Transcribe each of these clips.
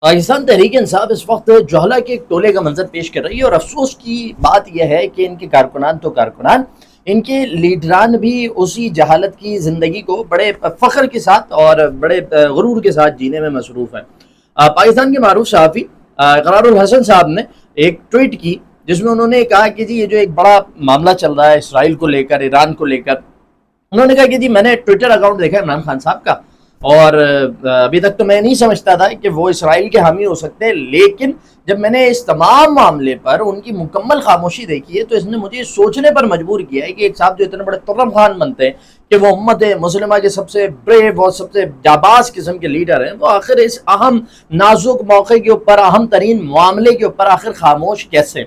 پاکستان تحریک انصاف اس وقت جوہلا کے ایک ٹولے کا منظر پیش کر رہی ہے، اور افسوس کی بات یہ ہے کہ ان کے کارکنان تو کارکنان، ان کے لیڈران بھی اسی جہالت کی زندگی کو بڑے فخر کے ساتھ اور بڑے غرور کے ساتھ جینے میں مصروف ہیں۔ پاکستان کے معروف صحافی اقرار الحسن صاحب نے ایک ٹویٹ کی جس میں انہوں نے کہا کہ جی یہ جو ایک بڑا معاملہ چل رہا ہے اسرائیل کو لے کر، ایران کو لے کر، انہوں نے کہا کہ جی میں نے ٹویٹر اکاؤنٹ دیکھا عمران خان صاحب کا، اور ابھی تک تو میں نہیں سمجھتا تھا کہ وہ اسرائیل کے حامی ہو سکتے ہیں، لیکن جب میں نے اس تمام معاملے پر ان کی مکمل خاموشی دیکھی ہے تو اس نے مجھے سوچنے پر مجبور کیا ہے کہ ایک صاحب جو اتنے بڑے ترم خان بنتے ہیں کہ وہ امت مسلمہ کے سب سے بریو اور سب سے جاباز قسم کے لیڈر ہیں، وہ آخر اس اہم نازک موقع کے اوپر، اہم ترین معاملے کے اوپر آخر خاموش کیسے؟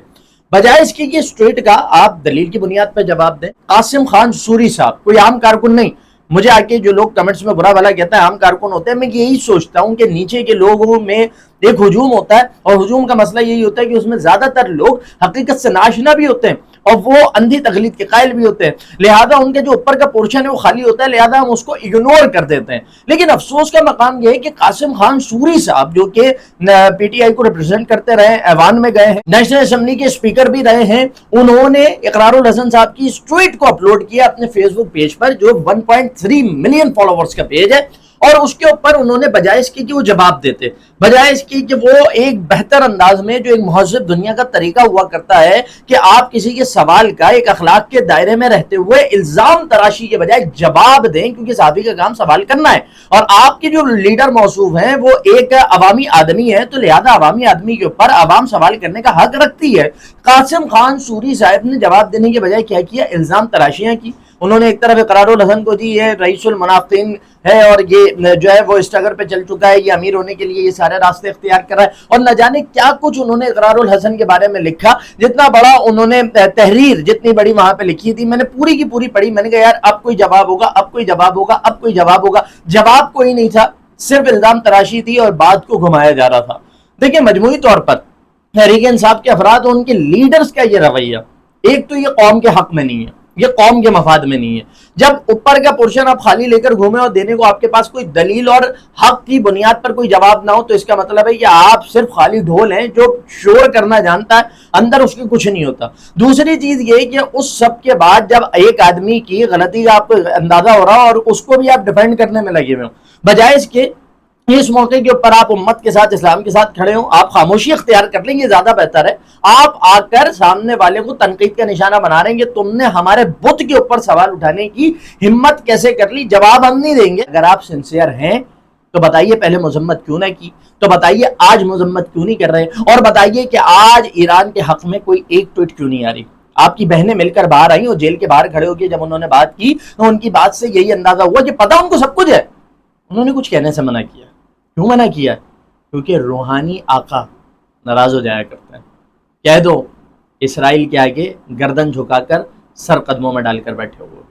بجائے اس کی کہ اس ٹویٹ کا آپ دلیل کی بنیاد پر جواب دیں۔ قاسم خان سوری صاحب کوئی عام کارکن نہیں، مجھے آ کے جو لوگ کمنٹس میں برا بھلا کہتا ہے عام کارکن ہوتے ہیں، میں یہی سوچتا ہوں کہ نیچے کے لوگوں میں ایک ہجوم ہوتا ہے، اور ہجوم کا مسئلہ یہی ہوتا ہے کہ اس میں زیادہ تر لوگ حقیقت سے ناشنا بھی ہوتے ہیں اور وہ اندھی تقلید کے قائل بھی ہوتے ہیں، لہذا ان کے جو اوپر کا پورشن ہے وہ خالی ہوتا ہے، لہذا ہم اس کو اگنور کر دیتے ہیں۔ لیکن افسوس کا مقام یہ ہے کہ قاسم خان سوری صاحب جو کہ پی ٹی آئی کو ریپرزینٹ کرتے رہے، ایوان میں گئے ہیں، نیشنل اسمبلی کے اسپیکر بھی رہے ہیں، انہوں نے اقرار الحسن صاحب کی اس ٹویٹ کو اپلوڈ کیا اپنے فیس بک پیج پر جو 1.3 ملین فالوورز کا پیج ہے، اور اس کے اوپر انہوں نے بجائے اس کی کہ وہ جواب دیتے، بجائے اس کی کہ وہ ایک بہتر انداز میں جو ایک مہذب دنیا کا طریقہ ہوا کرتا ہے کہ آپ کسی کے سوال کا ایک اخلاق کے دائرے میں رہتے ہوئے الزام تراشی کے بجائے جواب دیں، کیونکہ صحافی کا کام سوال کرنا ہے، اور آپ کے جو لیڈر موصوف ہیں وہ ایک عوامی آدمی ہے، تو لہذا عوامی آدمی کے اوپر عوام سوال کرنے کا حق رکھتی ہے۔ قاسم خان سوری صاحب نے جواب دینے کے بجائے کیا کیا؟ الزام تراشیاں کی۔ انہوں نے ایک طرف اقرار الحسن کو جی یہ رئیس المنافقین ہے، اور یہ جو ہے وہ اسٹرگل پہ چل چکا ہے، یہ امیر ہونے کے لیے یہ سارے راستے اختیار کر رہا ہے، اور نہ جانے کیا کچھ انہوں نے اقرار الحسن کے بارے میں لکھا۔ جتنا بڑا انہوں نے تحریر جتنی بڑی وہاں پہ لکھی تھی، میں نے پوری کی پوری پڑھی، میں نے کہا یار اب کوئی جواب ہوگا، اب کوئی جواب ہوگا، اب کوئی جواب ہوگا۔ جواب کوئی نہیں تھا، صرف الزام تراشی تھی اور بات کو گھمایا جا رہا تھا۔ دیکھیں مجموعی طور پر تحریک انصاف کے افراد اور ان کے لیڈرز کا یہ رویہ، ایک تو یہ قوم کے حق میں نہیں ہے، یہ قوم کے مفاد میں نہیں ہے۔ جب اوپر کا پورشن آپ خالی لے کر گھومیں اور دینے کو آپ کے پاس کوئی دلیل اور حق کی بنیاد پر کوئی جواب نہ ہو، تو اس کا مطلب ہے کہ آپ صرف خالی ڈھول ہیں جو شور کرنا جانتا ہے، اندر اس کے کچھ نہیں ہوتا۔ دوسری چیز یہ کہ اس سب کے بعد جب ایک آدمی کی غلطی کا آپ کو اندازہ ہو رہا ہو اور اس کو بھی آپ ڈیفینڈ کرنے میں لگے ہوئے ہو، بجائے اس کے اس موقع کے اوپر آپ امت کے ساتھ، اسلام کے ساتھ کھڑے ہوں، آپ خاموشی اختیار کر لیں، یہ زیادہ بہتر ہے۔ آپ آ کر سامنے والے کو تنقید کا نشانہ بنا رہے ہیں کہ تم نے ہمارے بت کے اوپر سوال اٹھانے کی ہمت کیسے کر لی، جواب ہم نہیں دیں گے۔ اگر آپ سنسیئر ہیں تو بتائیے پہلے مذمت کیوں نہ کی، تو بتائیے آج مذمت کیوں نہیں کر رہے، اور بتائیے کہ آج ایران کے حق میں کوئی ایک ٹویٹ کیوں نہیں آ رہی۔ آپ کی بہنیں مل کر باہر آئیں اور جیل کے باہر کھڑے ہو کے جب انہوں نے بات کی تو ان کی بات سے یہی اندازہ ہوا کہ پتہ ان کو سب کچھ ہے، انہوں نے کچھ کہنے سے منع کیا۔ کیوں منع کیا؟ کیونکہ روحانی آقا ناراض ہو جایا کرتا ہے۔ کہہ دو اسرائیل کے آگے گردن جھکا کر سر قدموں میں ڈال کر بیٹھے ہوئے۔